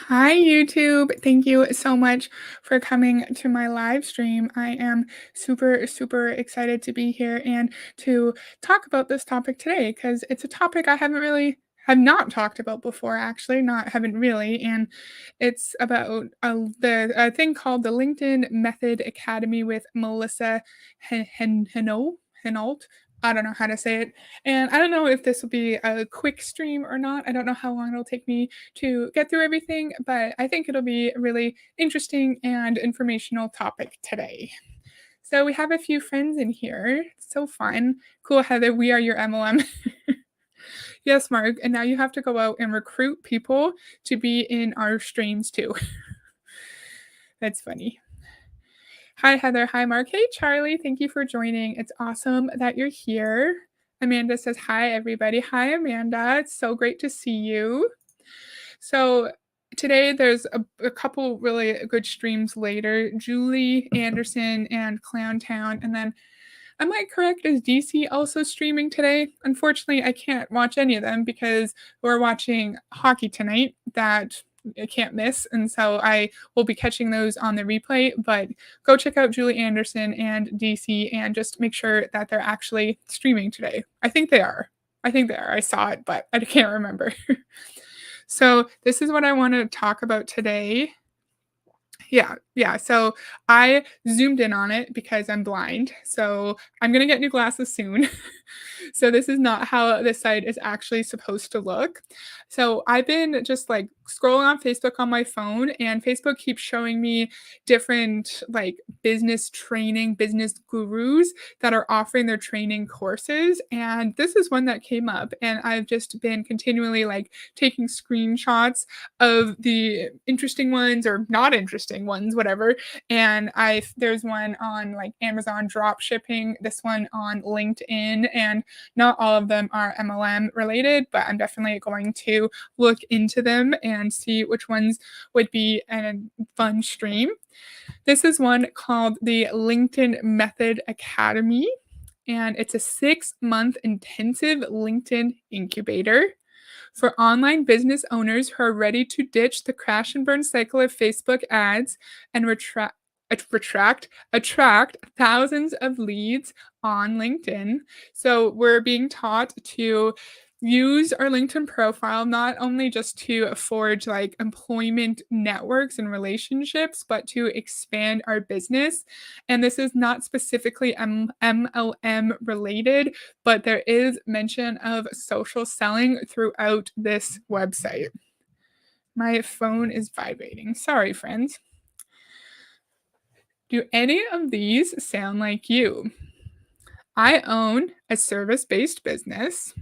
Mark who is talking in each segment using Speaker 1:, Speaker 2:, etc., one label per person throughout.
Speaker 1: Hi, YouTube. Thank you so much for coming to my live stream. I am super, super excited to be here and to talk about this topic today because it's a topic I have not talked about before, actually, not haven't really. And it's about the a thing called the LinkedIn Method Academy with Melissa Henault. I don't know how to say it. And I don't know if this will be a quick stream or not. I don't know how long it'll take me to get through everything, but I think it'll be a really interesting and informational topic today. So we have a few friends in here. So fun. Cool, Heather. We are your MLM. Yes, Mark. And now you have to go out and recruit people to be in our streams too. That's funny. Hi, Heather. Hi, Mark. Hey, Charlie. Thank you for joining. It's awesome that you're here. Amanda says, hi, everybody. Hi, Amanda. It's so great to see you. So today there's a couple really good streams later. Julie Anderson and Clowntown, and then am I correct? Is DC also streaming today? Unfortunately, I can't watch any of them because we're watching hockey tonight that I can't miss, and so I will be catching those on the replay. But go check out Julie Anderson and DC and just make sure that they're actually streaming today. I think they are. I think they are. I saw it, but I can't remember. So this is what I want to talk about today. Yeah. So I zoomed in on it because I'm blind. So I'm gonna get new glasses soon. So this is not how this site is actually supposed to look. So I've been just like scrolling on Facebook on my phone, and Facebook keeps showing me different like business training, business gurus that are offering their training courses. And this is one that came up, and I've just been continually like taking screenshots of the interesting ones or not interesting ones, whatever. And there's one on like Amazon drop shipping, this one on LinkedIn, and not all of them are MLM related, but I'm definitely going to look into them and see which ones would be a fun stream. This is one called the LinkedIn Method Academy, and it's a 6-month intensive LinkedIn incubator for online business owners who are ready to ditch the crash and burn cycle of Facebook ads and attract thousands of leads on LinkedIn. So we're being taught to use our LinkedIn profile not only just to forge like employment networks and relationships, but to expand our business. And this is not specifically MLM related, but there is mention of social selling throughout this website. My phone is vibrating. Sorry, friends. Do any of these sound like you? I own a service based business.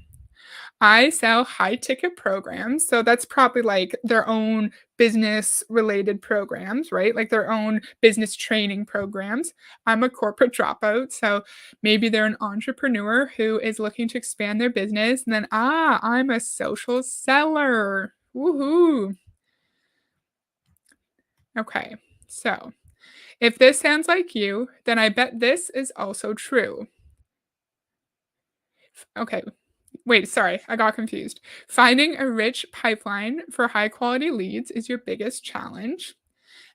Speaker 1: I sell high ticket programs. So that's probably like their own business related programs, right? Like their own business training programs. I'm a corporate dropout. So maybe they're an entrepreneur who is looking to expand their business. And then, I'm a social seller. Woohoo. Okay. So if this sounds like you, then I bet this is also true. Okay. Wait, sorry, I got confused. Finding a rich pipeline for high quality leads is your biggest challenge.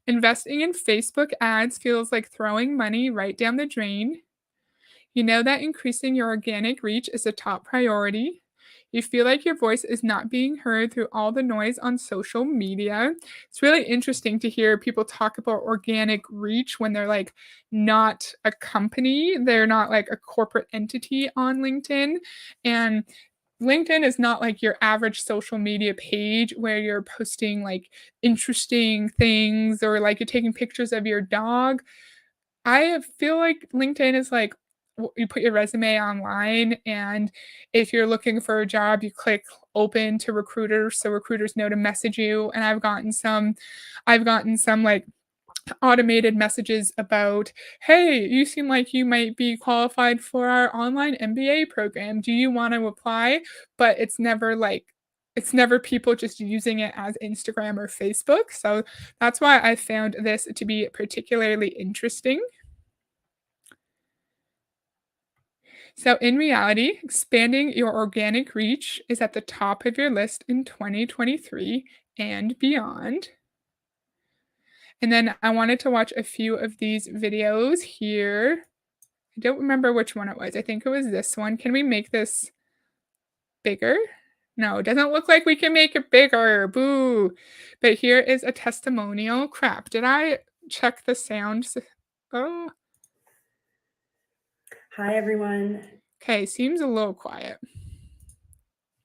Speaker 1: Investing in Facebook ads feels like throwing money right down the drain. You know that increasing your organic reach is a top priority. You feel like your voice is not being heard through all the noise on social media. It's really interesting to hear people talk about organic reach when they're like not a company, they're not like a corporate entity on LinkedIn. And LinkedIn is not like your average social media page where you're posting like interesting things or like you're taking pictures of your dog. I feel like LinkedIn is like you put your resume online, and if you're looking for a job, you click open to recruiters so recruiters know to message you. And I've gotten some like automated messages about, hey, you seem like you might be qualified for our online MBA program. Do you want to apply? But it's never people just using it as Instagram or Facebook. So that's why I found this to be particularly interesting. So, in reality, expanding your organic reach is at the top of your list in 2023 and beyond. And then I wanted to watch a few of these videos here. I don't remember which one it was. I think it was this one. Can we make this bigger? No, it doesn't look like we can make it bigger. Boo. But here is a testimonial. Crap. Did I check the sound? Oh,
Speaker 2: Hi, everyone.
Speaker 1: okay. Seems a little quiet.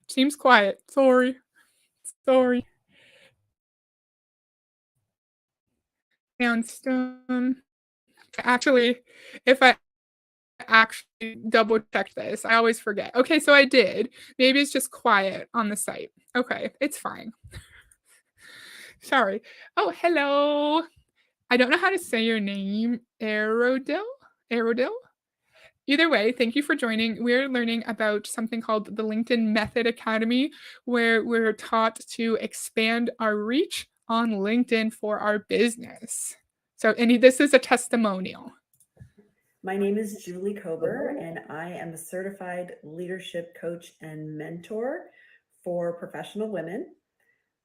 Speaker 1: Seems quiet. Sorry. Sorry. Sound. Actually, if I actually double check this, I always forget. Okay, so I did. Maybe it's just quiet on the site. Okay, it's fine. Sorry. Oh, hello. I don't know how to say your name. Aerodil? Aerodil? Either way, thank you for joining. We're learning about something called the LinkedIn Method Academy, where we're taught to expand our reach on LinkedIn for our business. So, this is a testimonial.
Speaker 2: My name is Julie Kober, and I am a certified leadership coach and mentor for professional women,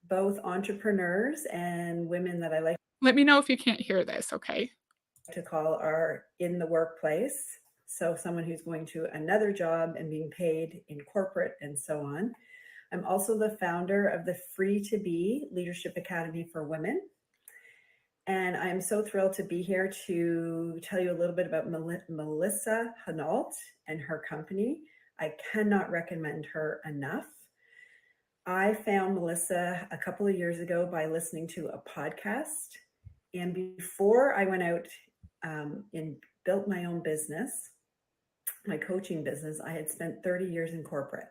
Speaker 2: both entrepreneurs and women that I like
Speaker 1: Let me know if you can't hear this, okay?
Speaker 2: to call are in the workplace. So, someone who's going to another job and being paid in corporate and so on. I'm also the founder of the Free to Be Leadership Academy for Women. And I'm so thrilled to be here to tell you a little bit about Melissa Hinault and her company. I cannot recommend her enough. I found Melissa a couple of years ago by listening to a podcast. And before I went out and built my own business, my coaching business, I had spent 30 years in corporate.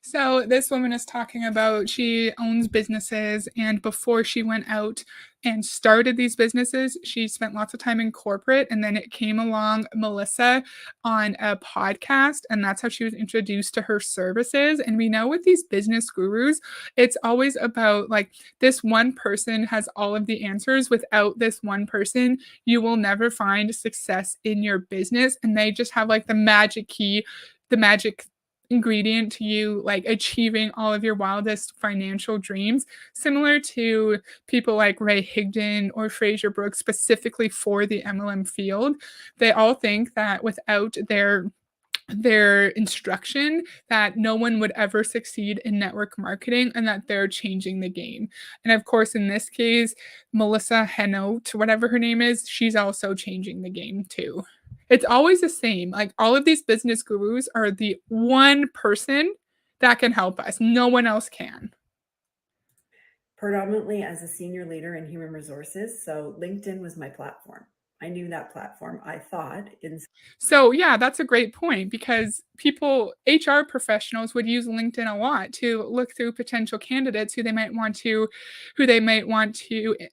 Speaker 1: So this woman is talking about she owns businesses, and before she went out and started these businesses, she spent lots of time in corporate, and then it came along Melissa on a podcast, and that's how she was introduced to her services. And we know with these business gurus, it's always about like this one person has all of the answers. Without this one person, you will never find success in your business, and they just have like the magic key, the magic ingredient to you like achieving all of your wildest financial dreams, similar to people like Ray Higdon or Fraser Brooks, specifically for the MLM field. They all think that without their instruction that no one would ever succeed in network marketing, and that they're changing the game. And of course, in this case, Melissa Hinault, whatever her name is, she's also changing the game too. It's always the same. Like all of these business gurus are the one person that can help us. No one else can.
Speaker 2: Predominantly as a senior leader in human resources. So LinkedIn was my platform. I knew that platform. I thought in
Speaker 1: So, yeah, that's a great point because people, HR professionals would use LinkedIn a lot to look through potential candidates who they might want to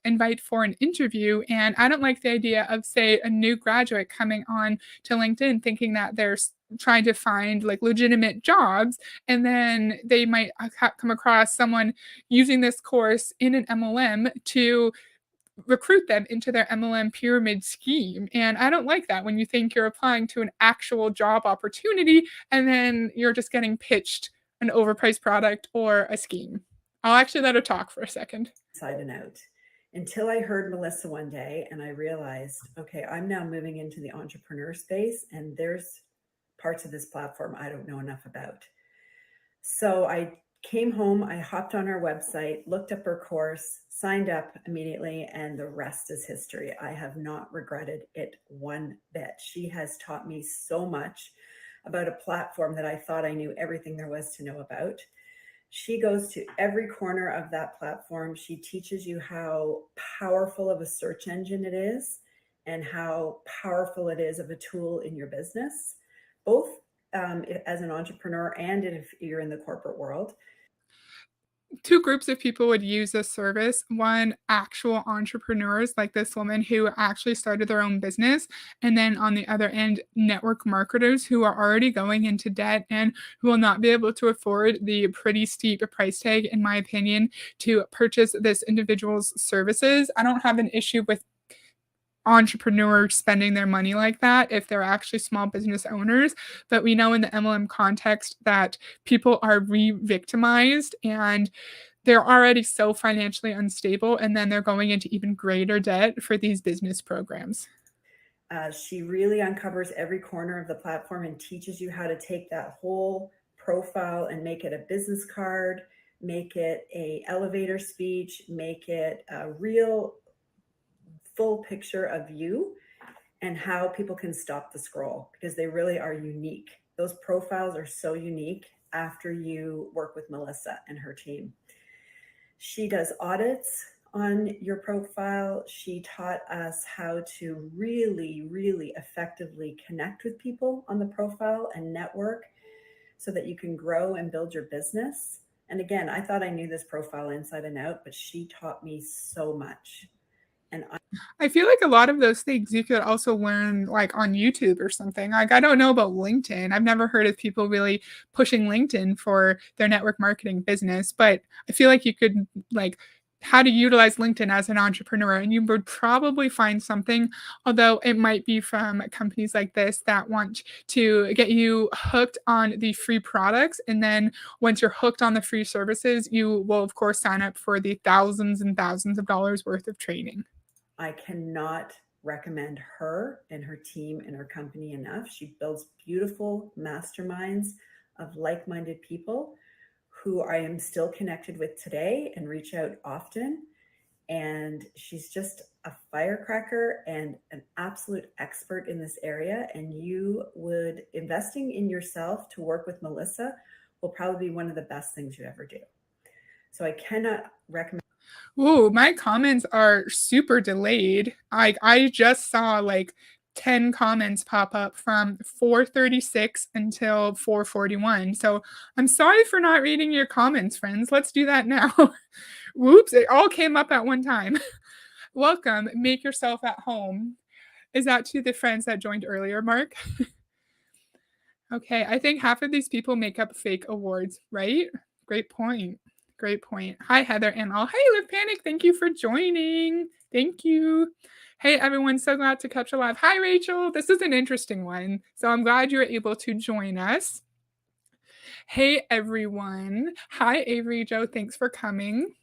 Speaker 1: invite for an interview. And I don't like the idea of, say, a new graduate coming on to LinkedIn thinking that they're trying to find like legitimate jobs, and then they might come across someone using this course in an MLM to recruit them into their MLM pyramid scheme. And I don't like that when you think you're applying to an actual job opportunity and then you're just getting pitched an overpriced product or a scheme. I'll actually let her talk for a second.
Speaker 2: inside and out until I heard Melissa one day and I realized, okay, I'm now moving into the entrepreneur space and there's parts of this platform I don't know enough about. So I came home, I hopped on her website, looked up her course, signed up immediately, and the rest is history. I have not regretted it one bit. She has taught me so much about a platform that I thought I knew everything there was to know about. She goes to every corner of that platform. She teaches you how powerful of a search engine it is and how powerful it is of a tool in your business, both as an entrepreneur and if you're in the corporate world.
Speaker 1: Two groups of people would use this service. One, actual entrepreneurs like this woman who actually started their own business. And then on the other end, network marketers who are already going into debt and who will not be able to afford the pretty steep price tag, in my opinion, to purchase this individual's services. I don't have an issue with entrepreneurs spending their money like that if they're actually small business owners. But we know in the MLM context that people are re-victimized and they're already so financially unstable, and then they're going into even greater debt for these business programs.
Speaker 2: She really uncovers every corner of the platform and teaches you how to take that whole profile and make it a business card, make it a elevator speech, make it a real full picture of you and how people can stop the scroll because they really are unique. Those profiles are so unique after you work with Melissa and her team. She does audits on your profile. She taught us how to really, really effectively connect with people on the profile and network so that you can grow and build your business. And again, I thought I knew this profile inside and out, but she taught me so much. And
Speaker 1: I feel like a lot of those things you could also learn like on YouTube or something. Like I don't know about LinkedIn. I've never heard of people really pushing LinkedIn for their network marketing business, but I feel like you could like how to utilize LinkedIn as an entrepreneur and you would probably find something, although it might be from companies like this that want to get you hooked on the free products, and then once you're hooked on the free services, you will of course sign up for the thousands and thousands of dollars worth of training.
Speaker 2: I cannot recommend her and her team and her company enough. She builds beautiful masterminds of like minded people who I am still connected with today and reach out often. And she's just a firecracker and an absolute expert in this area. And you would, investing in yourself to work with Melissa will probably be one of the best things you ever do. So I cannot recommend.
Speaker 1: Ooh, my comments are super delayed. I just saw like 10 comments pop up from 4:36 until 4:41. So I'm sorry for not reading your comments, friends. Let's do that now. Whoops, it all came up at one time. Welcome, make yourself at home. Is that to the friends that joined earlier, Mark? Okay, I think half of these people make up fake awards, right? Great point. Great point. Hi, Heather and all. Hey, Live Panic. Thank you for joining. Thank you. Hey, everyone. So glad to catch you live. Hi, Rachel. This is an interesting one. So I'm glad you're able to join us. Hey, everyone. Hi, Avery Joe. Thanks for coming.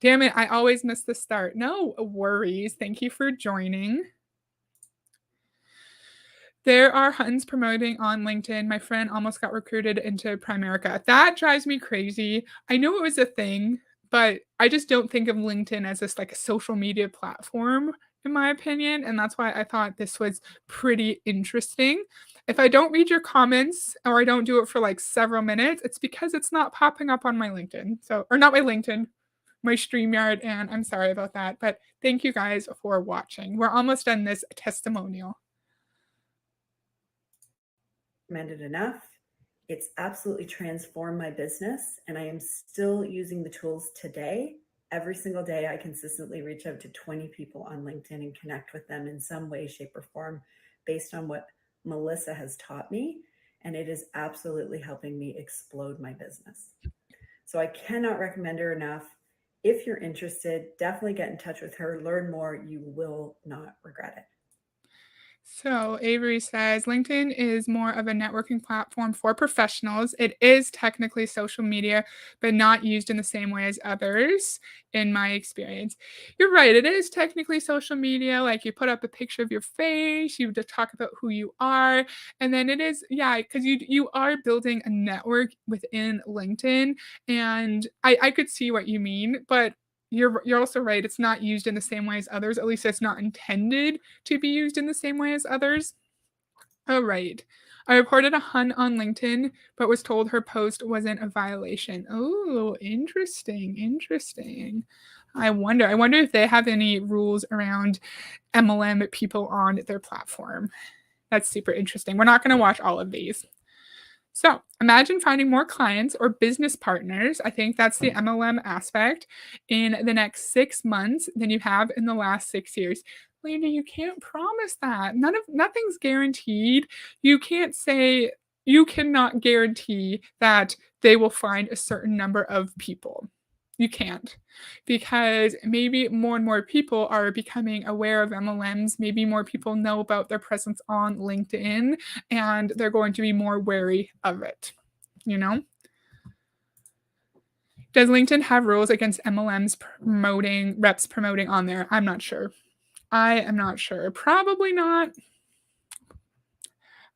Speaker 1: Damn it. I always miss the start. No worries. Thank you for joining. There are Huns promoting on LinkedIn. My friend almost got recruited into Primerica. That drives me crazy. I knew it was a thing, but I just don't think of LinkedIn as this like a social media platform, in my opinion. And that's why I thought this was pretty interesting. If I don't read your comments or I don't do it for like several minutes, it's because it's not popping up on my LinkedIn. So, or not my LinkedIn, my StreamYard. And I'm sorry about that. But thank you guys for watching. We're almost done this testimonial.
Speaker 2: Recommended enough. It's absolutely transformed my business, and I am still using the tools today. Every single day, I consistently reach out to 20 people on LinkedIn and connect with them in some way, shape, or form based on what Melissa has taught me. And it is absolutely helping me explode my business. So I cannot recommend her enough. If you're interested, definitely get in touch with her, learn more. You will not regret it.
Speaker 1: So Avery says LinkedIn is more of a networking platform for professionals. It is technically social media, but not used in the same way as others, in my experience. You're right. It is technically social media. Like you put up a picture of your face, you just talk about who you are, and then it is because you are building a network within LinkedIn, and I could see what you mean, but you're also right. It's not used in the same way as others. At least it's not intended to be used in the same way as others. Oh, right. I reported a Hun on LinkedIn, but was told her post wasn't a violation. Oh, interesting. Interesting. I wonder if they have any rules around MLM people on their platform. That's super interesting. We're not going to watch all of these. So imagine finding more clients or business partners. I think that's the MLM aspect in the next 6 months than you have in the last 6 years. Lena, you can't promise that. Nothing's guaranteed. You cannot guarantee that they will find a certain number of people. You can't, because maybe more and more people are becoming aware of MLMs. Maybe more people know about their presence on LinkedIn, and they're going to be more wary of it, you know? Does LinkedIn have rules against MLMs promoting reps promoting on there? I'm not sure. I am not sure. Probably not.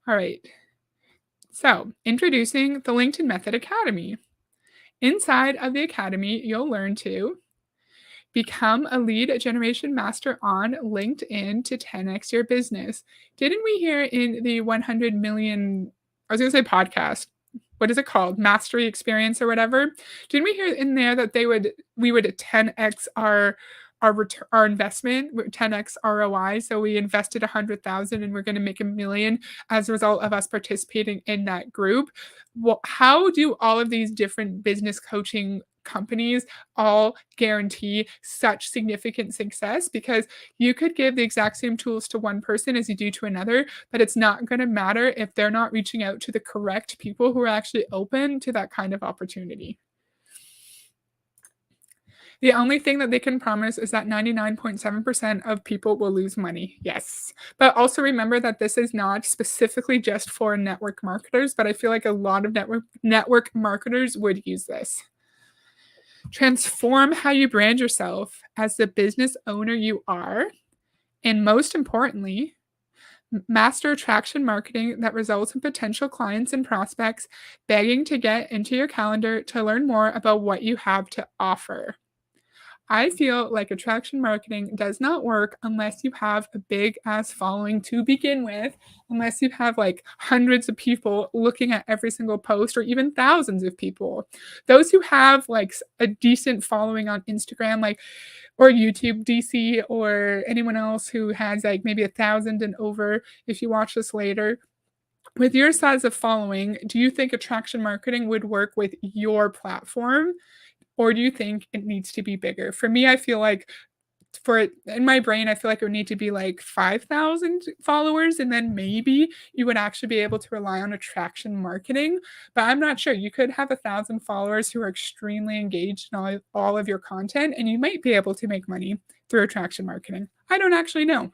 Speaker 1: All right. So, introducing the LinkedIn Method Academy. Inside of the academy, you'll learn to become a lead generation master on LinkedIn to 10x your business. Didn't we hear in the 100 million, I was going to say podcast, what is it called? Mastery experience or whatever? Didn't we hear in there that we would 10x our investment, 10x ROI? So we invested 100,000 and we're going to make 1 million as a result of us participating in that group. Well, how do all of these different business coaching companies all guarantee such significant success? Because you could give the exact same tools to one person as you do to another, but it's not going to matter if they're not reaching out to the correct people who are actually open to that kind of opportunity. The only thing that they can promise is that 99.7% of people will lose money. Yes. But also remember that this is not specifically just for network marketers, but I feel like a lot of network marketers would use this. Transform how you brand yourself as the business owner you are. And most importantly, master attraction marketing that results in potential clients and prospects begging to get into your calendar to learn more about what you have to offer. I feel like attraction marketing does not work unless you have a big ass following to begin with, unless you have like hundreds of people looking at every single post or even thousands of people. Those who have like a decent following on Instagram, like or YouTube DC or anyone else who has like maybe 1,000 and over, if you watch this later, with your size of following, do you think attraction marketing would work with your platform? Or do you think it needs to be bigger? For me, I feel like for it in my brain, I feel like it would need to be like 5,000 followers, and then maybe you would actually be able to rely on attraction marketing. But I'm not sure. You could have 1,000 followers who are extremely engaged in all of your content, and you might be able to make money through attraction marketing. I don't actually know.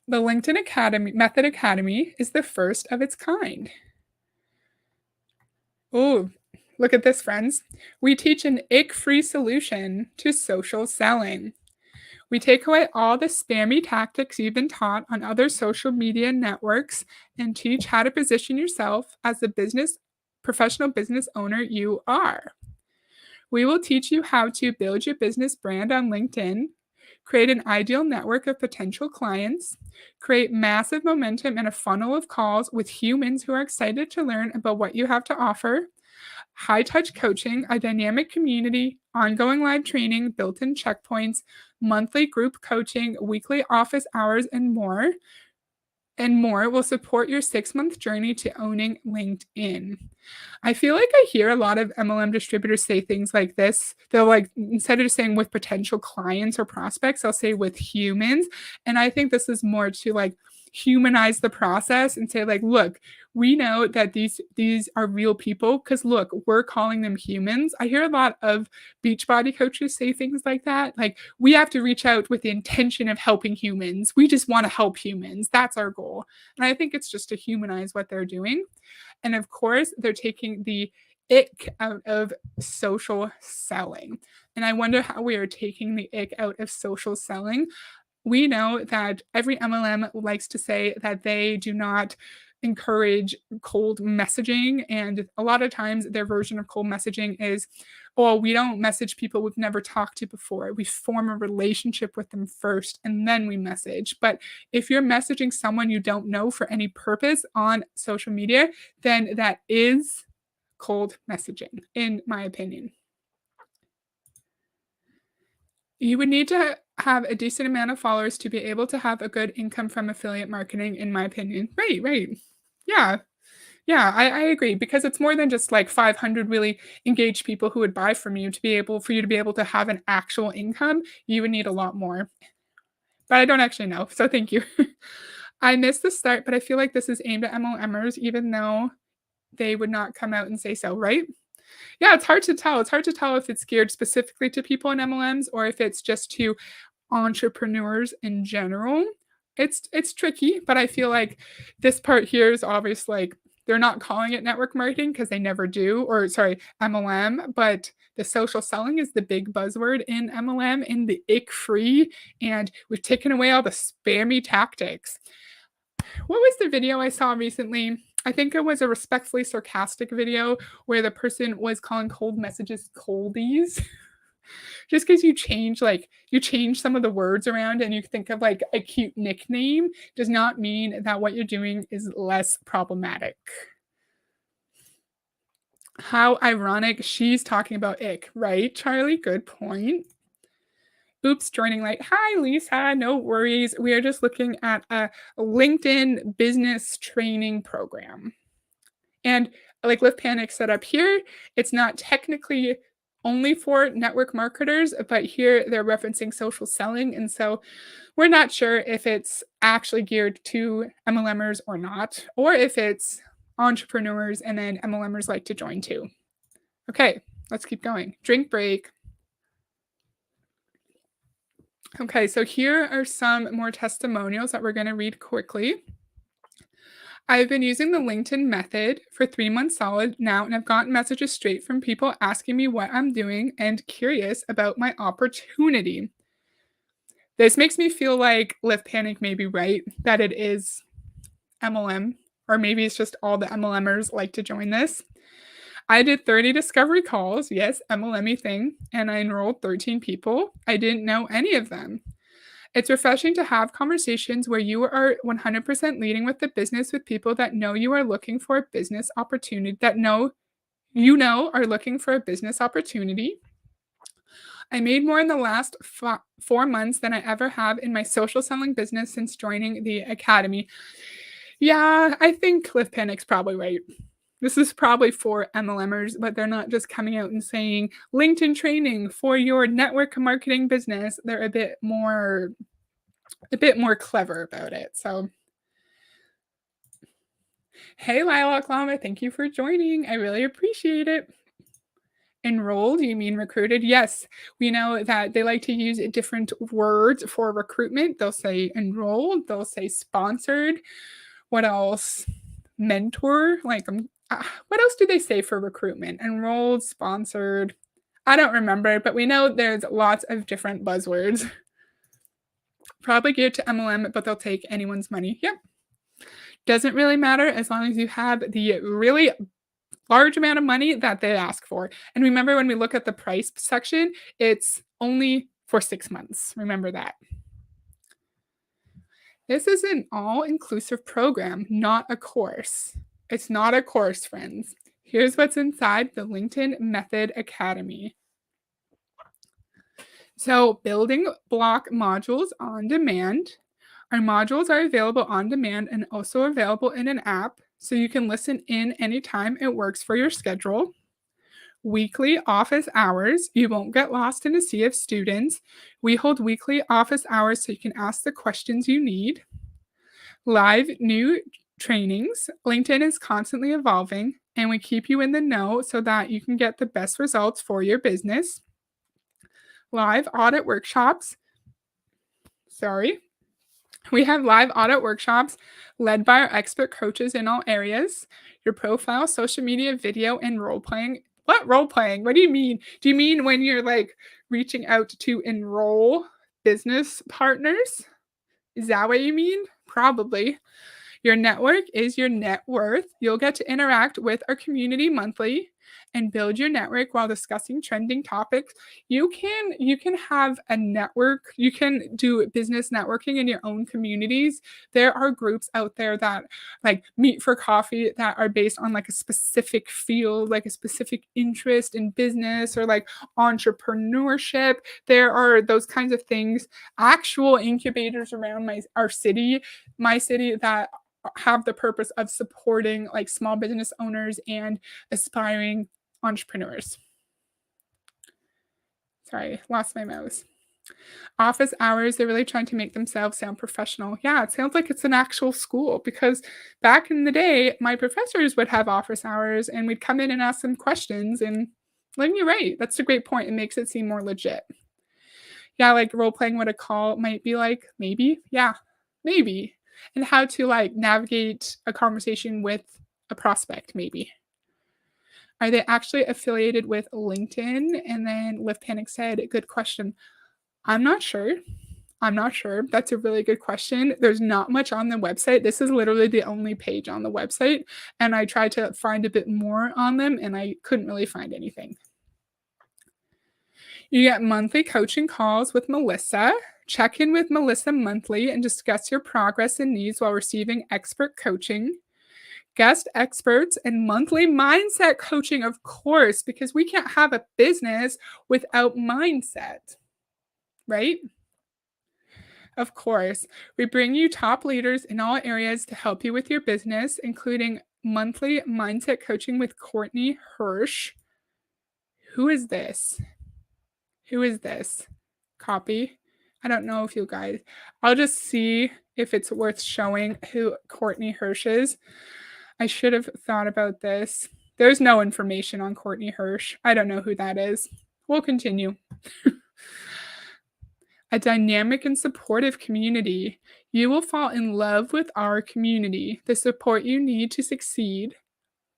Speaker 1: The LinkedIn Academy Method Academy is the first of its kind. Oh, look at this, friends. We teach an ick-free solution to social selling. We take away all the spammy tactics you've been taught on other social media networks and teach how to position yourself as the professional business owner you are. We will teach you how to build your business brand on LinkedIn, create an ideal network of potential clients, create massive momentum and a funnel of calls with humans who are excited to learn about what you have to offer, high touch coaching, a dynamic community, ongoing live training, built in checkpoints, monthly group coaching, weekly office hours, and more will support your 6-month journey to owning LinkedIn. I feel like I hear a lot of MLM distributors say things like this. They'll like, instead of just saying with potential clients or prospects, they'll say with humans. And I think this is more to like humanize the process and say, like, look, we know that these are real people because look, we're calling them humans. I hear a lot of Beachbody coaches say things like that. Like, we have to reach out with the intention of helping humans. We just want to help humans. That's our goal. And I think it's just to humanize what they're doing. And of course, they're taking the ick out of social selling. And I wonder how we are taking the ick out of social selling. We know that every MLM likes to say that they do not encourage cold messaging. And a lot of times their version of cold messaging is, oh, we don't message people we've never talked to before. We form a relationship with them first and then we message. But if you're messaging someone you don't know for any purpose on social media, then that is cold messaging, in my opinion. You would need to have a decent amount of followers to be able to have a good income from affiliate marketing, in my opinion. Right, right. Yeah. Yeah, I agree because it's more than just like 500 really engaged people who would buy from you to be able for you to be able to have an actual income. You would need a lot more. But I don't actually know. So thank you. I missed the start, but I feel like this is aimed at MLMers, even though they would not come out and say so, right? Yeah, it's hard to tell. It's hard to tell if it's geared specifically to people in MLMs or if it's just to entrepreneurs in general. It's tricky, but I feel like this part here is obvious, like, they're not calling it network marketing because they never do, or sorry, MLM, but the social selling is the big buzzword in MLM and the ick free, and we've taken away all the spammy tactics. What was the video I saw recently? I think it was a respectfully sarcastic video where the person was calling cold messages coldies. Just because you change some of the words around and you think of like a cute nickname does not mean that what you're doing is less problematic. How ironic she's talking about ick, right, Charlie? Good point. Oops, joining late. Hi, Lisa. No worries. We are just looking at a LinkedIn business training program. And like Lift Panic set up here, it's not technically only for network marketers, but here they're referencing social selling. And so we're not sure if it's actually geared to MLMers or not, or if it's entrepreneurs and then MLMers like to join too. Okay, let's keep going. Drink break. Okay, so here are some more testimonials that we're going to read quickly. I've been using the LinkedIn method for 3 months solid now, and I've gotten messages straight from people asking me what I'm doing and curious about my opportunity. This makes me feel like Lift Panic may be right, that it is MLM, or maybe it's just all the MLMers like to join this. I did 30 discovery calls, yes, MLM thing, and I enrolled 13 people. I didn't know any of them. It's refreshing to have conversations where you are 100% leading with the business with people that know you are looking for a business opportunity, that know you know are looking for a business opportunity. I made more in the last 4 months than I ever have in my social selling business since joining the academy. Yeah, I think Lift Panic's probably right. This is probably for MLMers, but they're not just coming out and saying LinkedIn training for your network marketing business. They're a bit more clever about it. So, hey, Lilac Llama, thank you for joining. I really appreciate it. Enrolled, you mean recruited? Yes, we know that they like to use different words for recruitment. They'll say enrolled, they'll say sponsored. What else? Mentor. What else do they say for recruitment? Enrolled, sponsored. I don't remember, but we know there's lots of different buzzwords. Probably geared to MLM, but they'll take anyone's money. Yep. Doesn't really matter as long as you have the really large amount of money that they ask for. And remember, when we look at the price section, it's only for 6 months. Remember that. This is an all inclusive program, not a course. It's not a course, friends. Here's what's inside the LinkedIn Method Academy. So, building block modules on demand. Our modules are available on demand and also available in an app, so you can listen in anytime it works for your schedule. Weekly office hours. You won't get lost in a sea of students. We hold weekly office hours so you can ask the questions you need. Live new trainings. LinkedIn is constantly evolving, and we keep you in the know so that you can get the best results for your business. Live audit workshops. Sorry. We have live audit workshops led by our expert coaches in all areas. Your profile, social media, video, and role playing. What role playing? What do you mean? Do you mean when you're like reaching out to enroll business partners? Is that what you mean? Probably. Your network is your net worth. You'll get to interact with our community monthly and build your network while discussing trending topics. You can have a network. You can do business networking in your own communities. There are groups out there that like meet for coffee that are based on like a specific field, like a specific interest in business or like entrepreneurship. There are those kinds of things. Actual incubators around my city that have the purpose of supporting like small business owners and aspiring entrepreneurs. Sorry, lost my mouse. Office hours, they're really trying to make themselves sound professional. Yeah, it sounds like it's an actual school because back in the day, my professors would have office hours and we'd come in and ask them questions. And like you're right, that's a great point. It makes it seem more legit. Yeah, like role playing what a call might be like. Maybe. Yeah, maybe. And how to like navigate a conversation with a prospect, maybe. Are they actually affiliated with LinkedIn? And then Lift Panic said, good question. I'm not sure. I'm not sure. That's a really good question. There's not much on the website. This is literally the only page on the website. And I tried to find a bit more on them and I couldn't really find anything. You get monthly coaching calls with Melissa. Check in with Melissa monthly and discuss your progress and needs while receiving expert coaching. Guest experts and monthly mindset coaching, of course, because we can't have a business without mindset, right? Of course, we bring you top leaders in all areas to help you with your business, including monthly mindset coaching with Courtney Hirsch. Who is this? Who is this? Copy. I don't know if you guys, I'll just see if it's worth showing who Courtney Hirsch is. I should have thought about this. There's no information on Courtney Hirsch. I don't know who that is. We'll continue. A dynamic and supportive community. You will fall in love with our community. The support you need to succeed.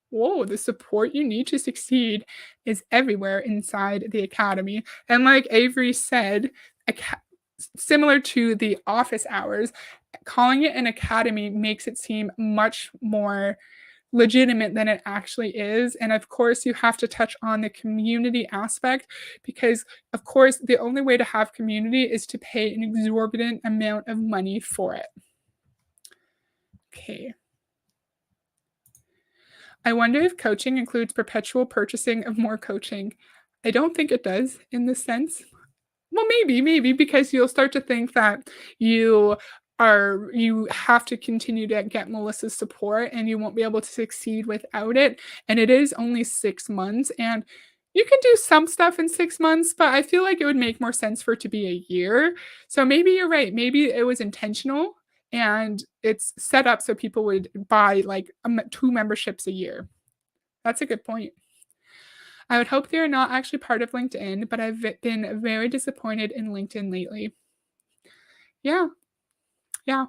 Speaker 1: Whoa, the support you need to succeed is everywhere inside the academy. And like Avery said, similar to the office hours, calling it an academy makes it seem much more legitimate than it actually is. And of course, you have to touch on the community aspect because, of course, the only way to have community is to pay an exorbitant amount of money for it. Okay. I wonder if coaching includes perpetual purchasing of more coaching. I don't think it does in this sense. Well, maybe because you'll start to think that you you have to continue to get Melissa's support and you won't be able to succeed without it. And it is only 6 months and you can do some stuff in 6 months, but I feel like it would make more sense for it to be a year. So maybe you're right. Maybe it was intentional and it's set up so people would buy like 2 memberships a year. That's a good point. I would hope they're not actually part of LinkedIn, but I've been very disappointed in LinkedIn lately. Yeah, yeah.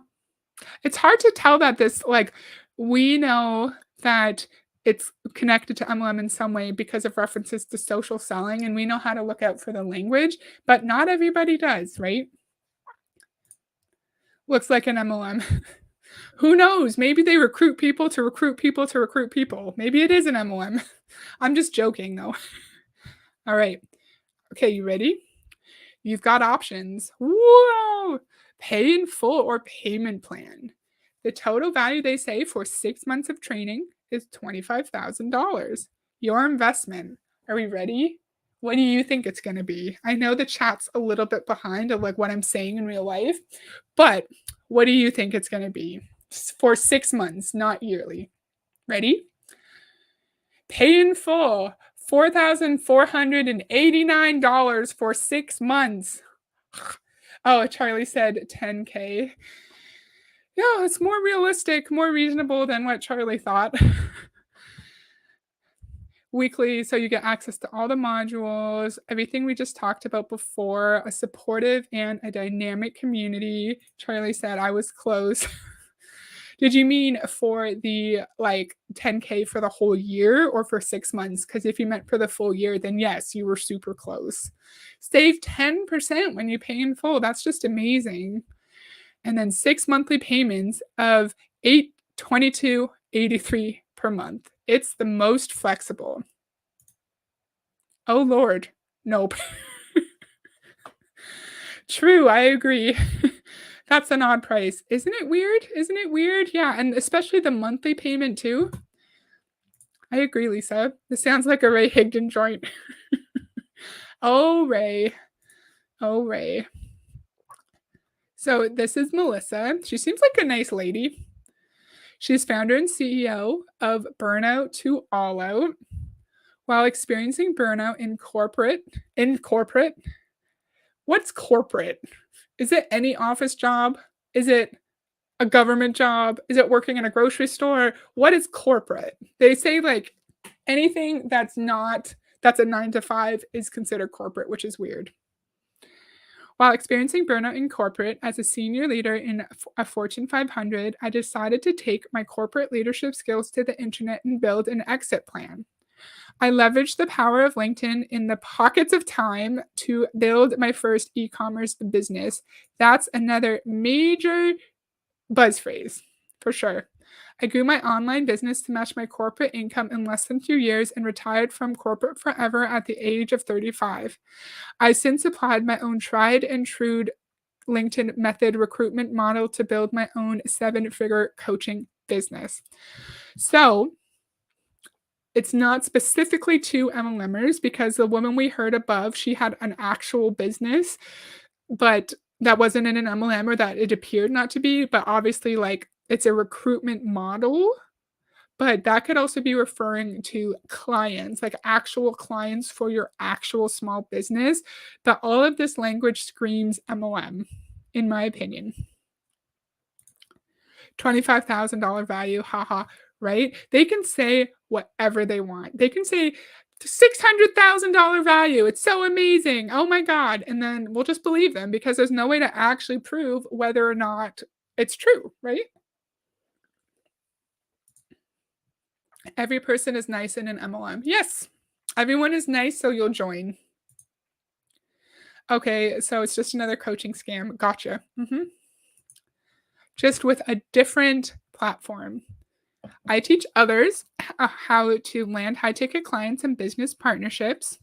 Speaker 1: It's hard to tell that this, like, we know that it's connected to MLM in some way because of references to social selling, and we know how to look out for the language, but not everybody does, right? Looks like an MLM. Who knows? Maybe they recruit people to recruit people to recruit people. Maybe it is an MLM. I'm just joking, though. All right. Okay, you ready? You've got options. Whoa! Pay in full or payment plan. The total value they say for 6 months of training is $25,000. Your investment. Are we ready? What do you think it's going to be? I know the chat's a little bit behind of like what I'm saying in real life, but what do you think it's going to be for 6 months, not yearly? Ready? Pay in full. $4,489 for 6 months. Oh, Charlie said 10K. Yeah, it's more realistic, more reasonable than what Charlie thought. Weekly, so you get access to all the modules, everything we just talked about before, a supportive and a dynamic community. Charlie said I was close. Did you mean for the like 10K for the whole year or for 6 months? Because if you meant for the full year, then yes, you were super close. Save 10% when you pay in full. That's just amazing. And then 6 monthly payments of $822.83 per month. It's the most flexible. Oh Lord. Nope. True, I agree. That's an odd price. Isn't it weird? Isn't it weird? Yeah, and especially the monthly payment too. I agree, Lisa. This sounds like a Ray Higdon joint. Oh, Ray. Oh, Ray. So this is Melissa. She seems like a nice lady. She's founder and CEO of Burnout to All Out. While experiencing burnout in corporate, What's corporate? Is it any office job? Is it a government job? Is it working in a grocery store? What is corporate? They say like anything that's a 9 to 5 is considered corporate, which is weird. While experiencing burnout in corporate as a senior leader in a Fortune 500, I decided to take my corporate leadership skills to the internet and build an exit plan. I leveraged the power of LinkedIn in the pockets of time to build my first e commerce business. That's another major buzz phrase for sure. I grew my online business to match my corporate income in less than 2 years and retired from corporate forever at the age of 35. I since applied my own tried and true LinkedIn method recruitment model to build my own 7-figure coaching business. So, it's not specifically to MLMers because the woman we heard above, she had an actual business, but that wasn't in an MLM or that it appeared not to be. But obviously, like it's a recruitment model, but that could also be referring to clients, like actual clients for your actual small business. But all of this language screams MLM, in my opinion. $25,000 value, haha, right? They can say whatever they want. They can say $600,000 value. It's so amazing. Oh my God. And then we'll just believe them because there's no way to actually prove whether or not it's true, right? Every person is nice in an MLM. Yes, everyone is nice, so you'll join. Okay, so it's just another coaching scam. Gotcha. Just with a different platform. I teach others how to land high ticket clients and business partnerships,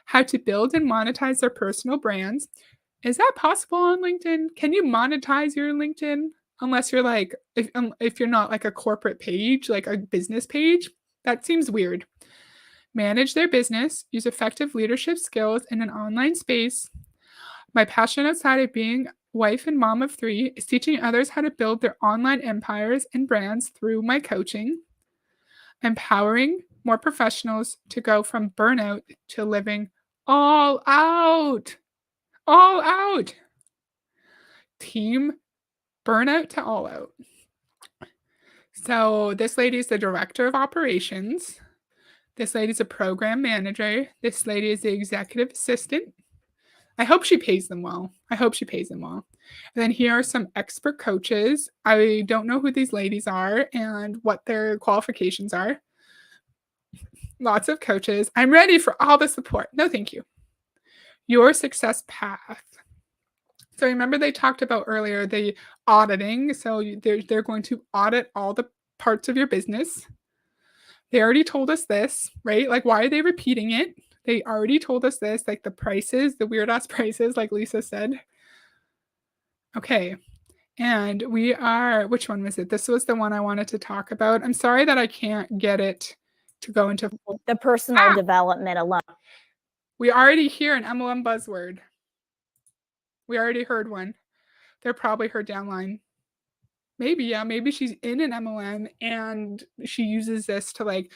Speaker 1: how to build and monetize their personal brands. Is that possible on LinkedIn? Can you monetize your LinkedIn? Unless you're like, if you're not like a corporate page, like a business page, that seems weird. Manage their business, use effective leadership skills in an online space. My passion outside of being wife and mom of 3 is teaching others how to build their online empires and brands through my coaching, empowering more professionals to go from burnout to living all out. All out. Team burnout to all out. So this lady is the director of operations. This lady's a program manager. This lady is the executive assistant. I hope she pays them well. And then here are some expert coaches. I don't know who these ladies are and what their qualifications are. Lots of coaches. I'm ready for all the support. No, thank you. Your success path. So remember they talked about earlier the auditing. So they're going to audit all the parts of your business. They already told us this, right? Like, why are they repeating it? They already told us this, like the prices, the weird ass prices, like Lisa said. Okay. And which one was it? This was the one I wanted to talk about. I'm sorry that I can't get it to go into
Speaker 3: the personal development alone.
Speaker 1: We already hear an MLM buzzword. We already heard one. They're probably her downline. Maybe, yeah, maybe she's in an MLM and she uses this to like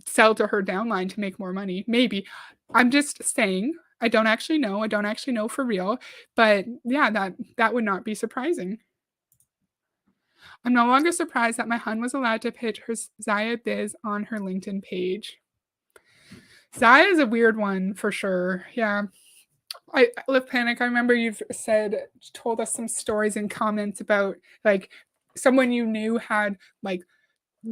Speaker 1: sell to her downline to make more money. Maybe. I'm just saying, I don't actually know for real, but yeah, that would not be surprising. I'm no longer surprised that my hun was allowed to pitch her Zaya Biz on her LinkedIn page. Zaya is a weird one for sure. Yeah. I Live Panic, I remember you've told us some stories and comments about like someone you knew had like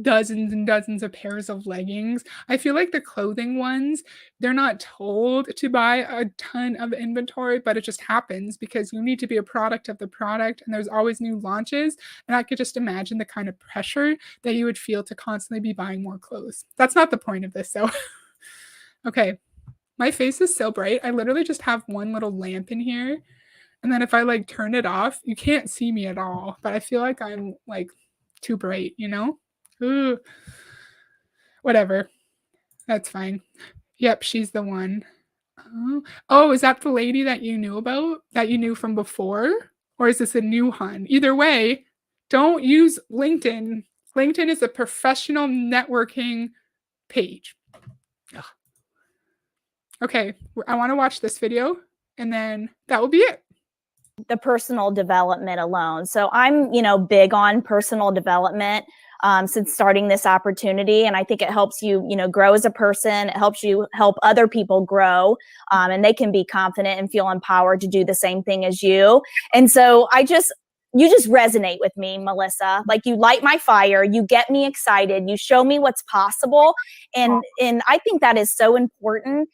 Speaker 1: dozens and dozens of pairs of leggings. I feel like the clothing ones, they're not told to buy a ton of inventory, but it just happens because you need to be a product of the product and there's always new launches. And I could just imagine the kind of pressure that you would feel to constantly be buying more clothes. That's not the point of this, though. Okay. My face is so bright. I literally just have one little lamp in here. And then if I like turn it off, you can't see me at all. But I feel like I'm like too bright, you know? Ooh. Whatever. That's fine. Yep, she's the one. Oh, is that the lady that you knew about? That you knew from before? Or is this a new hun? Either way, don't use LinkedIn. LinkedIn is a professional networking page. Ugh. Okay, I want to watch this video And then that will be it.
Speaker 3: The personal development alone. So I'm, big on personal development since starting this opportunity. And I think it helps you, grow as a person. It helps you help other people grow and they can be confident and feel empowered to do the same thing as you. And so you just resonate with me, Melissa. Like you light my fire, you get me excited, you show me what's possible. And I think that is so important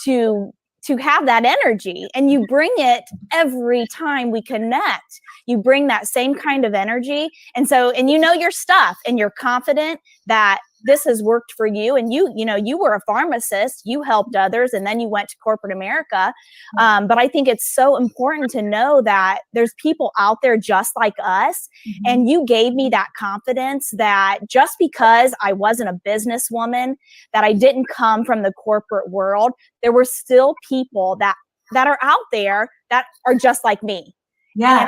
Speaker 3: to have that energy, and you bring it every time we connect. You bring that same kind of energy. And you know your stuff, and you're confident that this has worked for you. And you were a pharmacist, you helped others, and then you went to corporate America. But I think it's so important to know that there's people out there just like us. Mm-hmm. And you gave me that confidence that just because I wasn't a businesswoman, that I didn't come from the corporate world, there were still people that are out there that are just like me.
Speaker 4: Yeah.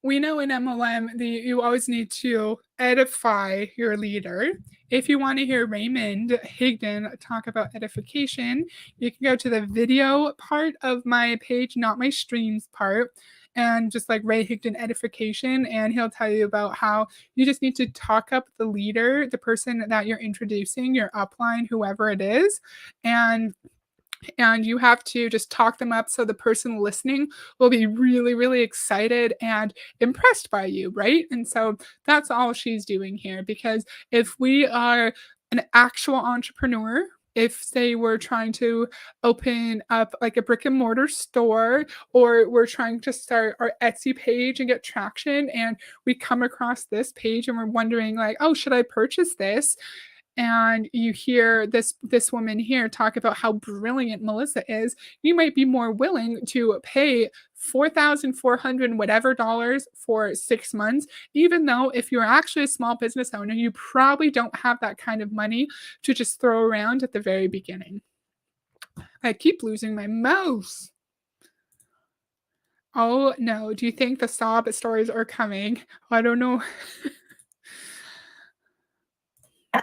Speaker 1: We know in MLM that you always need to edify your leader. If you want to hear Raymond Higdon talk about edification, you can go to the video part of my page, not my streams part, and just like Ray Higdon edification, and he'll tell you about how you just need to talk up the leader, the person that you're introducing, your upline, whoever it is, and you have to just talk them up so the person listening will be really, really excited and impressed by you, right? And so that's all she's doing here, because if we are an actual entrepreneur, if say we're trying to open up like a brick and mortar store, or we're trying to start our Etsy page and get traction, and we come across this page and we're wondering like, oh, should I purchase this? And you hear this woman here talk about how brilliant Melissa is, you might be more willing to pay $4,400 whatever dollars for 6 months, even though if you're actually a small business owner, you probably don't have that kind of money to just throw around at the very beginning. I keep losing my mouse. Oh no, do you think the sob stories are coming? I don't know.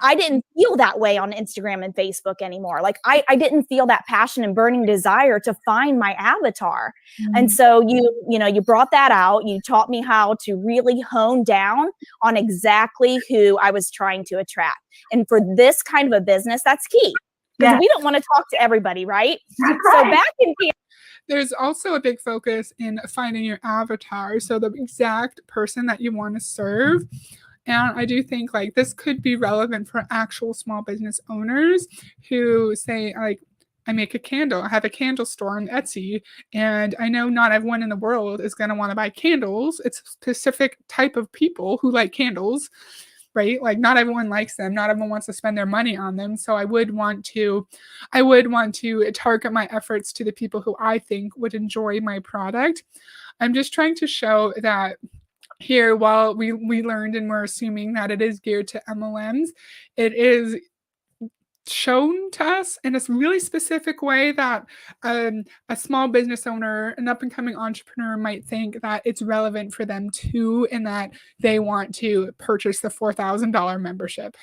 Speaker 3: I didn't feel that way on Instagram and Facebook anymore. Like I didn't feel that passion and burning desire to find my avatar. Mm-hmm. And so you brought that out. You taught me how to really hone down on exactly who I was trying to attract. And for this kind of a business, that's key. Because we don't want to talk to everybody, right? So back in here.
Speaker 1: There's also a big focus in finding your avatar. So the exact person that you want to serve. And I do think like this could be relevant for actual small business owners who say like, I make a candle, I have a candle store on Etsy, and I know not everyone in the world is going to want to buy candles. It's a specific type of people who like candles, right? Like not everyone likes them. Not everyone wants to spend their money on them. So I would want to target my efforts to the people who I think would enjoy my product. I'm just trying to show that here, while we learned and we're assuming that it is geared to MLMs, it is shown to us in a really specific way that a small business owner, an up-and-coming entrepreneur might think that it's relevant for them too, and that they want to purchase the $4,000 membership.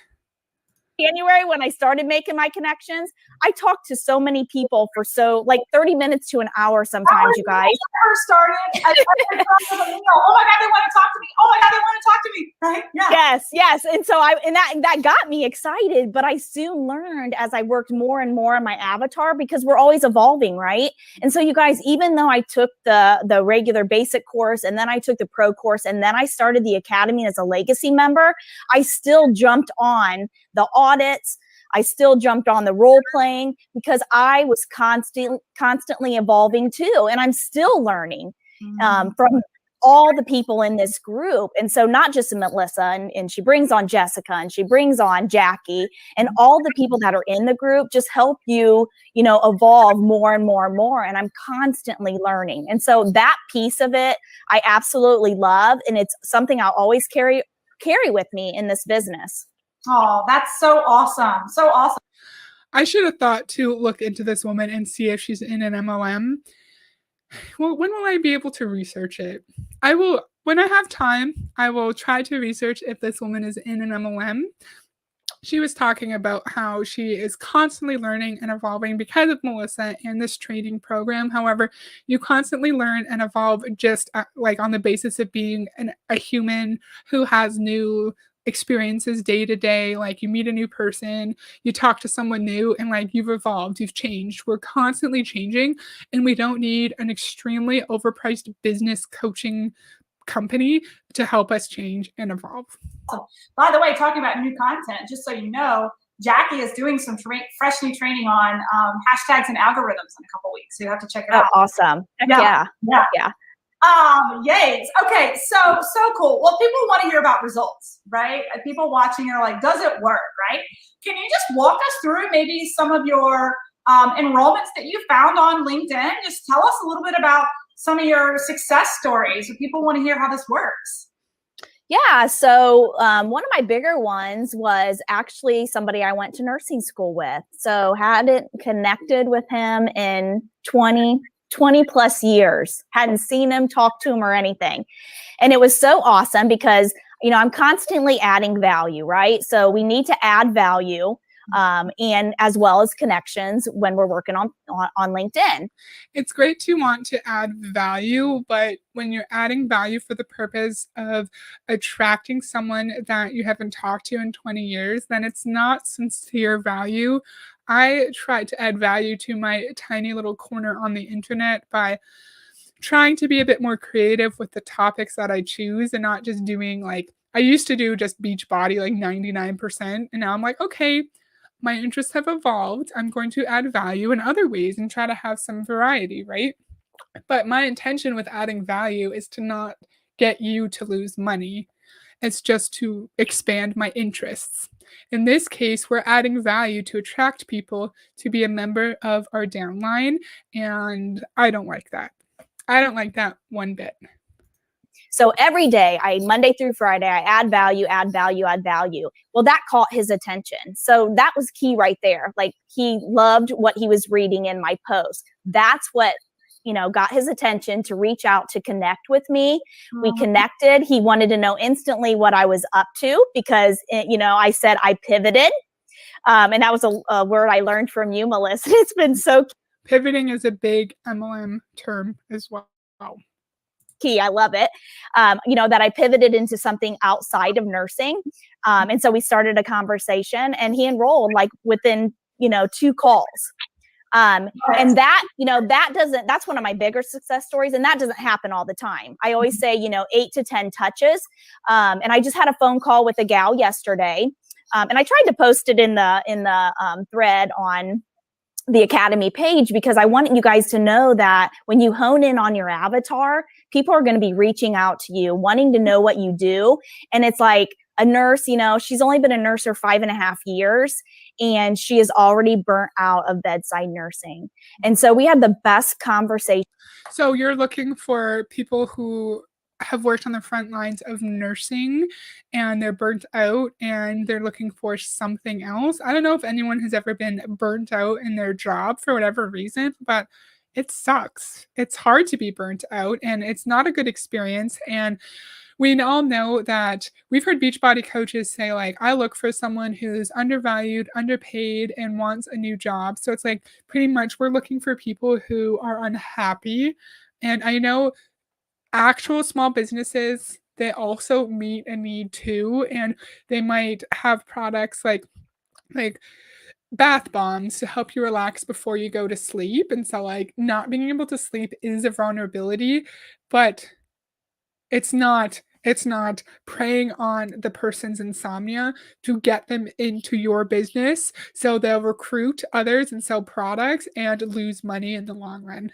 Speaker 3: January, when I started making my connections, I talked to so many people for 30 minutes to an hour sometimes, you guys.
Speaker 4: First started, oh my God, they want to talk to me. Oh my God, they want to talk to me, right? Yeah.
Speaker 3: Yes. And so that got me excited, but I soon learned as I worked more and more on my avatar, because we're always evolving, right? And so you guys, even though I took the regular basic course, and then I took the pro course, and then I started the academy as a legacy member, I still jumped on the audits. I still jumped on the role playing because I was constantly evolving too. And I'm still learning from all the people in this group. And so not just Melissa, and she brings on Jessica, and she brings on Jackie, and all the people that are in the group just help you, evolve more and more and more. And I'm constantly learning. And so that piece of it, I absolutely love. And it's something I'll always carry with me in this business.
Speaker 4: Oh, that's so awesome. So awesome.
Speaker 1: I should have thought to look into this woman and see if she's in an MLM. Well, when will I be able to research it? I will, when I have time, I will try to research if this woman is in an MLM. She was talking about how she is constantly learning and evolving because of Melissa and this training program. However, you constantly learn and evolve just like on the basis of being a human who has new experiences day to day. Like you meet a new person, you talk to someone new, and like you've evolved, you've changed. We're constantly changing, and we don't need an extremely overpriced business coaching company to help us change and evolve.
Speaker 4: By the way, talking about new content, just so you know, Jackie is doing some fresh new training on hashtags and algorithms in a couple weeks. So you have to check it out.
Speaker 3: Awesome.
Speaker 4: Yeah.
Speaker 3: Yeah.
Speaker 4: Yay. Okay. So cool. Well, people want to hear about results, right? People watching are like, does it work? Right? Can you just walk us through maybe some of your enrollments that you found on LinkedIn? Just tell us a little bit about some of your success stories. If people want to hear how this works.
Speaker 3: Yeah. So one of my bigger ones was actually somebody I went to nursing school with. So hadn't connected with him in 20 plus years, hadn't seen him, talked to him or anything. And it was so awesome because, you know, I'm constantly adding value, right? So we need to add value and as well as connections when we're working on LinkedIn.
Speaker 1: It's great to want to add value, but when you're adding value for the purpose of attracting someone that you haven't talked to in 20 years, then it's not sincere value. I try to add value to my tiny little corner on the internet by trying to be a bit more creative with the topics that I choose and not just doing like, I used to do just Beachbody like 99%. And now I'm like, okay, my interests have evolved. I'm going to add value in other ways and try to have some variety, right? But my intention with adding value is to not get you to lose money. It's just to expand my interests. In this case, we're adding value to attract people to be a member of our downline, and I don't like that. I don't like that one bit.
Speaker 3: So every day, Monday through Friday, I add value, add value, add value. Well, that caught his attention. So that was key right there. Like he loved what he was reading in my post. That's what, you know, got his attention to reach out to connect with me. We connected. He wanted to know instantly what I was up to because, you know, I said I pivoted. And that was a word I learned from you, Melissa. It's been so
Speaker 1: pivoting is a big MLM term as well.
Speaker 3: Key. I love it. You know, that I pivoted into something outside of nursing. And so we started a conversation and he enrolled like within, you know, 2 calls. And that, you know, that's one of my bigger success stories. And that doesn't happen all the time. I always say, you know, 8 to 10 touches. And I just had a phone call with a gal yesterday. And I tried to post it in the thread on the Academy page because I want you guys to know that when you hone in on your avatar, people are going to be reaching out to you, wanting to know what you do. And it's like a nurse, you know, she's only been a nurse for 5.5 years and she is already burnt out of bedside nursing. And so we had the best conversation.
Speaker 1: So you're looking for people who have worked on the front lines of nursing and they're burnt out and they're looking for something else. I don't know if anyone has ever been burnt out in their job for whatever reason, but it sucks. It's hard to be burnt out and it's not a good experience. And we all know that we've heard Beachbody coaches say like, I look for someone who's undervalued, underpaid, and wants a new job. So it's like pretty much we're looking for people who are unhappy. And I know actual small businesses, they also meet a need too, and they might have products like bath bombs to help you relax before you go to sleep. And so like not being able to sleep is a vulnerability, but it's not preying on the person's insomnia to get them into your business so they'll recruit others and sell products and lose money in the long run.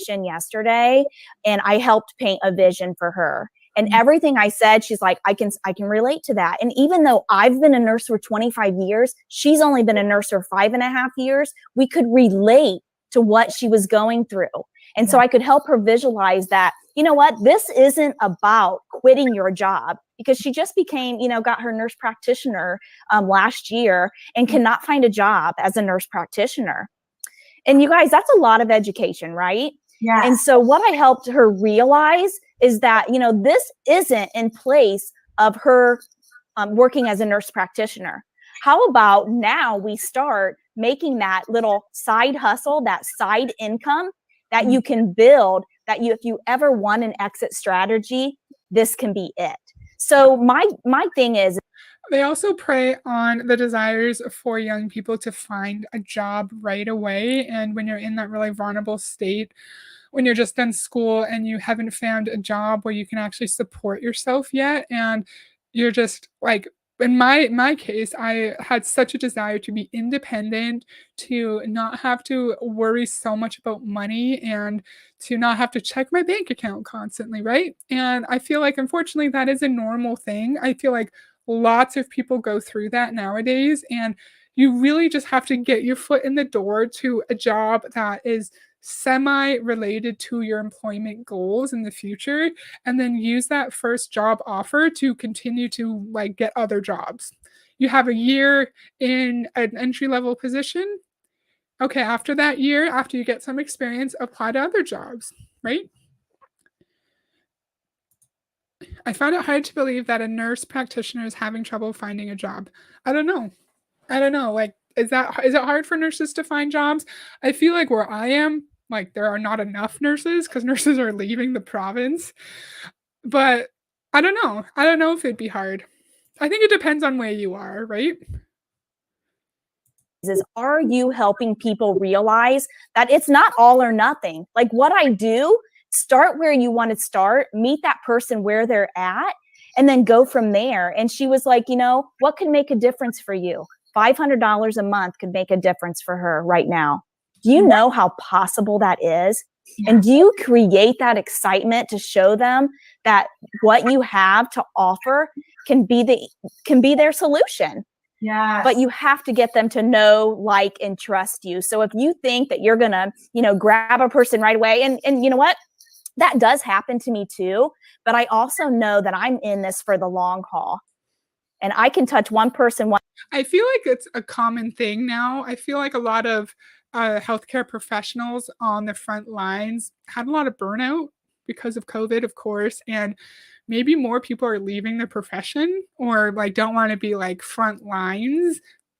Speaker 3: Yesterday and I helped paint a vision for her. And everything I said, she's like, I can relate to that. And even though I've been a nurse for 25 years, she's only been a nurse for 5.5 years, we could relate to what she was going through. And so I could help her visualize that, you know what, this isn't about quitting your job because she just became, you know, got her nurse practitioner last year and cannot find a job as a nurse practitioner. And you guys, that's a lot of education, right?
Speaker 4: Yeah.
Speaker 3: And so what I helped her realize is that, you know, this isn't in place of her working as a nurse practitioner. How about now we start making that little side hustle, that side income that you can build, that if you ever want an exit strategy, this can be it. So my thing is,
Speaker 1: They also prey on the desires for young people to find a job right away. And when you're in that really vulnerable state, when you're just done school and you haven't found a job where you can actually support yourself yet, and you're just like, in my case, I had such a desire to be independent, to not have to worry so much about money, and to not have to check my bank account constantly, right? And I feel like unfortunately that is a normal thing. I feel like lots of people go through that nowadays, and you really just have to get your foot in the door to a job that is semi related to your employment goals in the future, and then use that first job offer to continue to like get other jobs. You have a year in an entry level position. Okay, after that year, after you get some experience, apply to other jobs, right? I found it hard to believe that a nurse practitioner is having trouble finding a job. I don't know. I don't know. Like, is it hard for nurses to find jobs? I feel like where I am, like there are not enough nurses because nurses are leaving the province. But I don't know. I don't know if it'd be hard. I think it depends on where you are, right?
Speaker 3: are you helping people realize that it's not all or nothing? Like what I do, start where you want to start, meet that person where they're at, and then go from there. And she was like, you know, what can make a difference for you? $500 a month could make a difference for her right now. Do you know how possible that is? And do you create that excitement to show them that what you have to offer can be their solution?
Speaker 4: Yeah.
Speaker 3: But you have to get them to know, like, and trust you. So if you think that you're gonna, grab a person right away, and you know what? That does happen to me too. But I also know that I'm in this for the long haul. And I can touch one person.
Speaker 1: I feel like it's a common thing now. I feel like a lot of healthcare professionals on the front lines had a lot of burnout because of COVID, of course, and maybe more people are leaving the profession or like don't want to be like front lines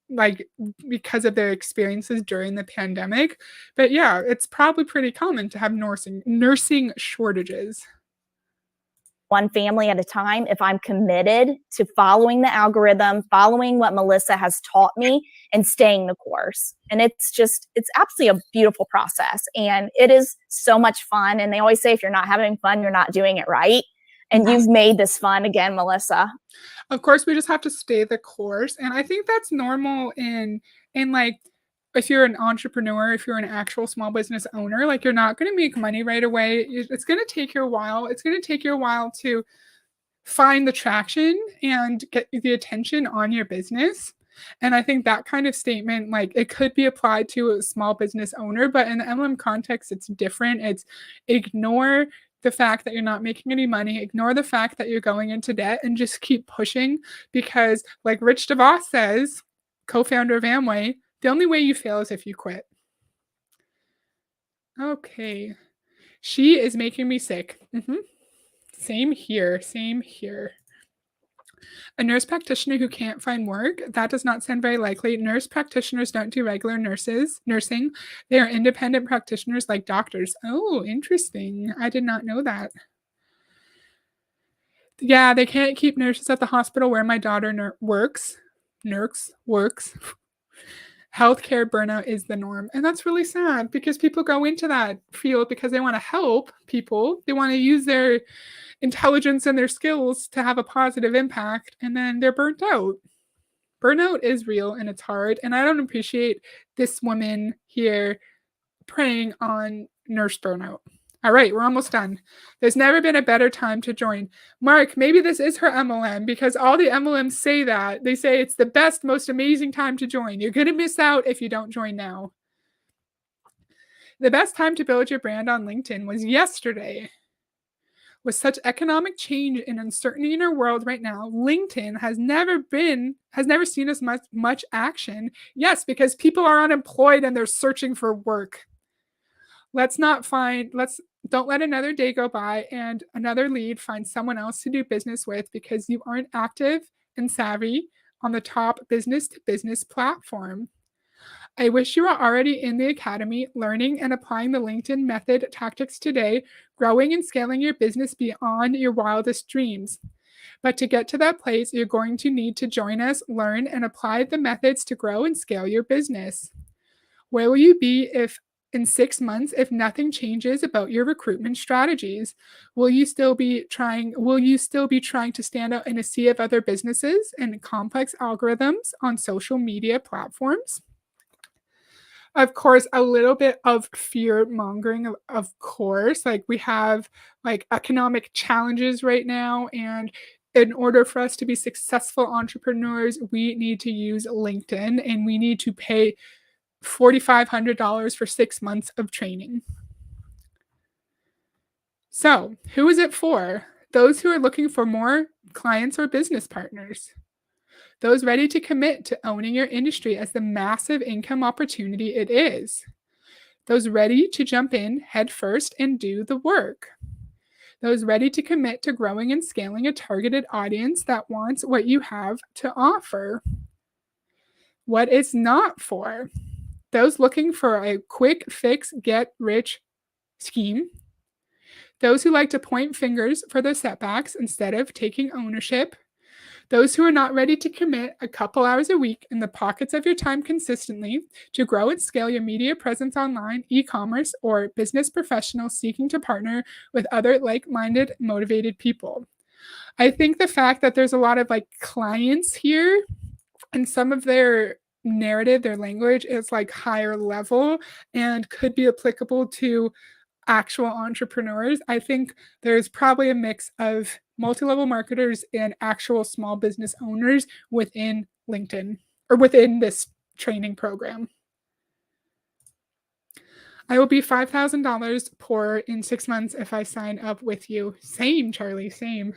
Speaker 1: like because of their experiences during the pandemic. But yeah, it's probably pretty common to have nursing shortages.
Speaker 3: One family at a time, if I'm committed to following the algorithm, following what Melissa has taught me, and staying the course. And it's absolutely a beautiful process. And it is so much fun. And they always say, if you're not having fun, you're not doing it right. And you've made this fun again, Melissa.
Speaker 1: Of course, we just have to stay the course. And I think that's normal in like, if you're an entrepreneur, if you're an actual small business owner, like you're not going to make money right away. It's going to take you a while. It's going to take you a while to find the traction and get the attention on your business. And I think that kind of statement, like it could be applied to a small business owner, but in the MLM context, it's different. It's ignore the fact that you're not making any money, ignore the fact that you're going into debt, and just keep pushing because, like Rich DeVos says, co-founder of Amway, the only way you fail is if you quit. Okay. She is making me sick. Same here. Same here. A nurse practitioner who can't find work? That does not sound very likely. Nurse practitioners don't do regular nursing. They are independent practitioners like doctors. Oh, interesting. I did not know that. Yeah, they can't keep nurses at the hospital where my daughter works. Healthcare burnout is the norm. And that's really sad because people go into that field because they want to help people. They want to use their intelligence and their skills to have a positive impact, and then they're burnt out. Burnout is real and it's hard. And I don't appreciate this woman here preying on nurse burnout. All right, we're almost done. There's never been a better time to join. Mark, maybe this is her MLM because all the MLMs say that. They say it's the best, most amazing time to join. You're going to miss out if you don't join now. The best time to build your brand on LinkedIn was yesterday. With such economic change and uncertainty in our world right now, LinkedIn has never seen as much action. Yes, because people are unemployed and they're searching for work. Don't let another day go by and another lead find someone else to do business with because you aren't active and savvy on the top business to business platform. I wish you were already in the academy, learning and applying the LinkedIn method tactics today, growing and scaling your business beyond your wildest dreams. But to get to that place, you're going to need to join us, learn, and apply the methods to grow and scale your business. Where will you be if in 6 months if nothing changes about your recruitment strategies? Will you still be trying to stand out in a sea of other businesses and complex algorithms on social media platforms? Of course, a little bit of fear mongering, of course. Like, we have like economic challenges right now, and in order for us to be successful entrepreneurs, we need to use LinkedIn, and we need to pay $4,500 for 6 months of training. So, who is it for? Those who are looking for more clients or business partners. Those ready to commit to owning your industry as the massive income opportunity it is. Those ready to jump in head first and do the work. Those ready to commit to growing and scaling a targeted audience that wants what you have to offer. What it's not for. Those looking for a quick fix, get rich scheme. Those who like to point fingers for their setbacks instead of taking ownership. Those who are not ready to commit a couple hours a week in the pockets of your time consistently to grow and scale your media presence online, e-commerce, or business professionals seeking to partner with other like-minded, motivated people. I think the fact that there's a lot of like clients here and some of their narrative, their language is like higher level and could be applicable to actual entrepreneurs. I think there's probably a mix of multi-level marketers and actual small business owners within LinkedIn or within this training program. I will be $5,000 poor in 6 months if I sign up with you. Same, Charlie, same.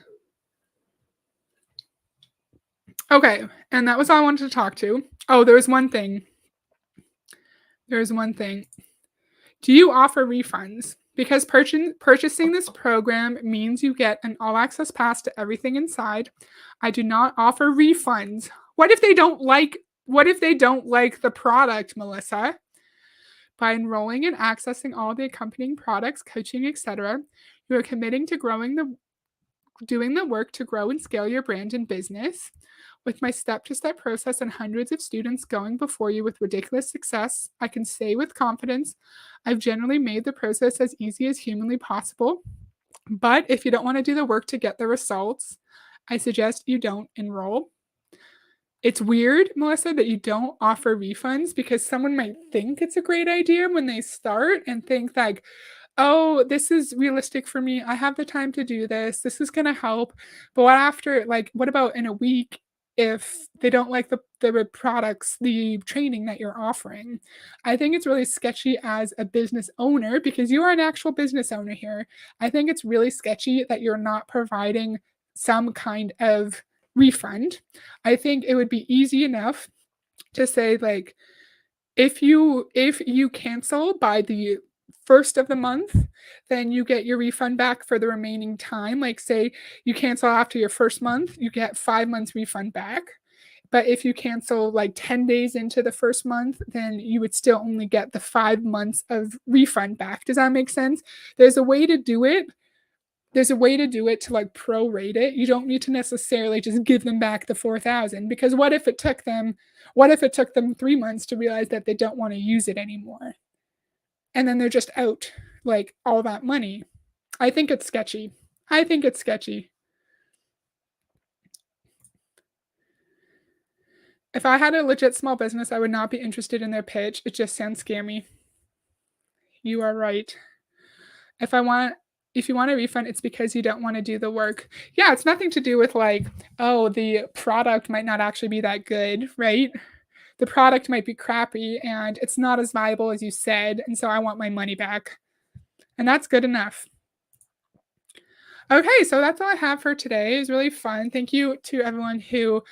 Speaker 1: Okay, and that was all I wanted to talk to. Oh, there's one thing. Do you offer refunds? Because purchasing this program means you get an all-access pass to everything inside. I do not offer refunds. What if they don't like the product, Melissa? By enrolling and accessing all the accompanying products, coaching, etc., you are committing to doing the work to grow and scale your brand and business. With my step-to-step process and hundreds of students going before you with ridiculous success, I can say with confidence, I've generally made the process as easy as humanly possible. But if you don't want to do the work to get the results, I suggest you don't enroll. It's weird, Melissa, that you don't offer refunds because someone might think it's a great idea when they start and think like, oh, this is realistic for me. I have the time to do this. This is going to help. But what about in a week if they don't like the products, the training that you're offering? I think it's really sketchy as a business owner because you are an actual business owner here. I think it's really sketchy that you're not providing some kind of refund. I think it would be easy enough to say like, if you cancel by the first of the month, then you get your refund back for the remaining time. Like, say you cancel after your first month, you get 5 months refund back. But if you cancel like 10 days into the first month, then you would still only get the 5 months of refund back. Does that make sense? There's a way to do it. There's a way to do it to like prorate it. You don't need to necessarily just give them back the 4,000 because what if it took them 3 months to realize that they don't want to use it anymore? And then they're just out like all that money. I think it's sketchy. If I had a legit small business, I would not be interested in their pitch. It just sounds scammy. You are right. If you want a refund, it's because you don't want to do the work. Yeah, it's nothing to do with like, oh, the product might not actually be that good, right? The product might be crappy and it's not as viable as you said, and so I want my money back. And that's good enough. Okay, so that's all I have for today. It was really fun. Thank you to everyone who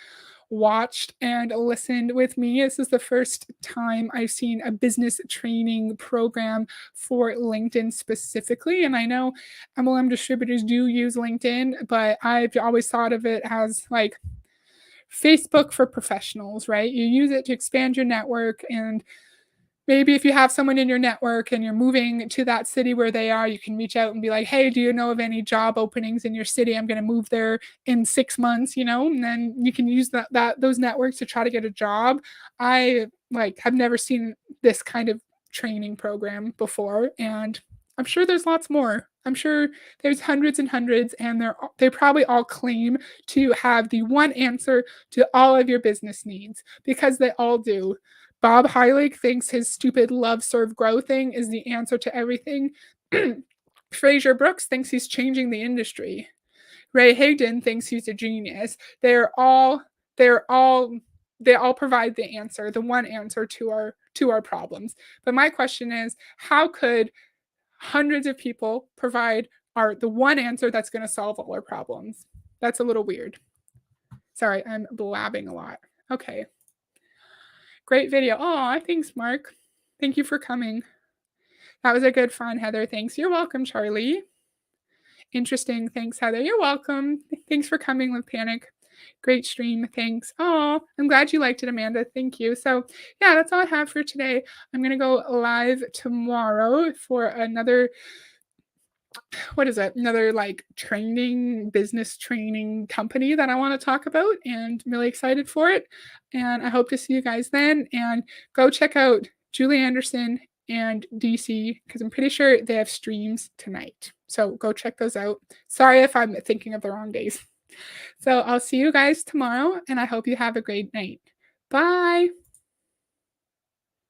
Speaker 1: watched and listened with me. This is the first time I've seen a business training program for LinkedIn specifically. And I know MLM distributors do use LinkedIn, but I've always thought of it as like Facebook for professionals, right? You use it to expand your network, and maybe if you have someone in your network and you're moving to that city where they are, you can reach out and be like, hey, do you know of any job openings in your city? I'm going to move there in 6 months, and then you can use those networks to try to get a job. I have never seen this kind of training program before, and I'm sure there's lots more. I'm sure there's hundreds and hundreds, and they probably all claim to have the one answer to all of your business needs, because they all do. Bob Heilig thinks his stupid love, serve, grow thing is the answer to everything. Fraser Brooks thinks he's changing the industry. Ray Higdon thinks he's a genius. They all provide the answer, the one answer to our problems. But my question is, how could hundreds of people provide the one answer that's going to solve all our problems? That's a little weird. Sorry, I'm blabbing a lot. Okay. Great video. Oh, thanks, Mark. Thank you for coming. That was a good fun, Heather. Thanks. You're welcome, Charlie. Interesting. Thanks, Heather. You're welcome. Thanks for coming with Panic. Great stream. Thanks. Oh, I'm glad you liked it, Amanda. Thank you. So, yeah, that's all I have for today. I'm going to go live tomorrow for another business training company that I want to talk about, and I'm really excited for it. And I hope to see you guys then. And go check out Julie Anderson and DC, because I'm pretty sure they have streams tonight. So go check those out. Sorry if I'm thinking of the wrong days. So I'll see you guys tomorrow, and I hope you have a great night. Bye.